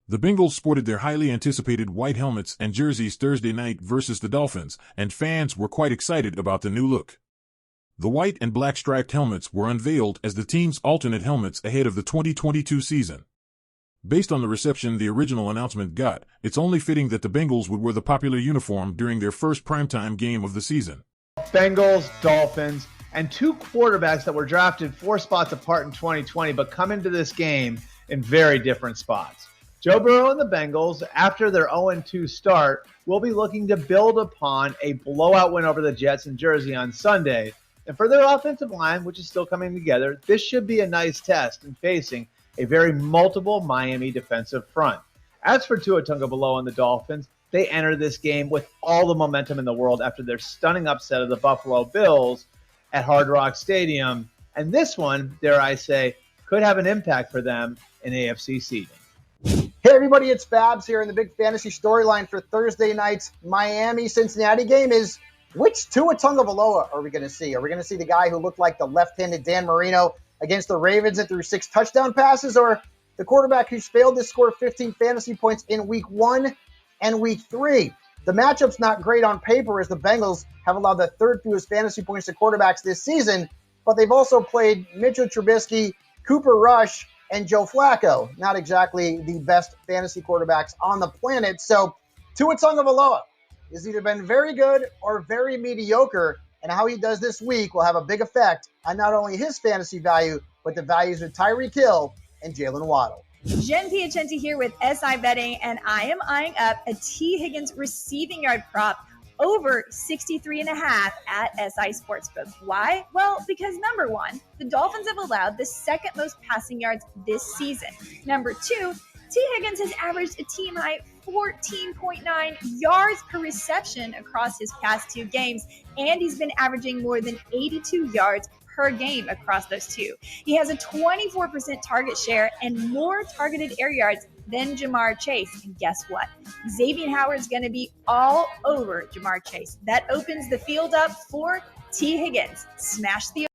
The Bengals sported their highly anticipated white helmets and jerseys Thursday night versus the Dolphins, and fans were quite excited about the new look. The white and black striped helmets were unveiled as the team's alternate helmets ahead of the 2022 season. Based on the reception the original announcement got, it's only fitting that the Bengals would wear the popular uniform during their first primetime game of the season. Bengals, Dolphins, and two quarterbacks that were drafted 4 spots apart in 2020 but come into this game in very different spots. Joe Burrow and the Bengals, after their 0-2 start, will be looking to build upon a blowout win over the Jets in Jersey on Sunday. And for their offensive line, which is still coming together, this should be a nice test in facing a very multiple Miami defensive front. As for Tua Tagovailoa and the Dolphins, they enter this game with all the momentum in the world after their stunning upset of the Buffalo Bills at Hard Rock Stadium. And this one, dare I say, could have an impact for them in AFC seeding. Hey everybody, it's Babs here, and the big fantasy storyline for Thursday night's Miami-Cincinnati game is, which Tua Tagovailoa are we going to see? Are we going to see the guy who looked like the left-handed Dan Marino against the Ravens and threw 6 touchdown passes, or the quarterback who's failed to score 15 fantasy points in week 1 and week 3? The matchup's not great on paper, as the Bengals have allowed the third fewest fantasy points to quarterbacks this season, but they've also played Mitchell Trubisky, Cooper Rush, and Joe Flacco. Not exactly the best fantasy quarterbacks on the planet. So Tua Tagovailoa has either been very good or very mediocre, and how he does this week will have a big effect on not only his fantasy value, but the values of Tyreek Hill and Jalen Waddle. Jen Piacenti here with SI Betting, and I am eyeing up a T. Higgins receiving yard prop over 63.5 at SI Sportsbook. Why? Well, because number one, the Dolphins have allowed the second most passing yards this season. Number two, T. Higgins has averaged a team high 14.9 yards per reception across his past 2 games, and he's been averaging more than 82 yards per game across those 2. He has a 24% target share and more targeted air yards than Jamar Chase. And guess what? Xavier Howard's going to be all over Jamar Chase. That opens the field up for T. Higgins. Smash the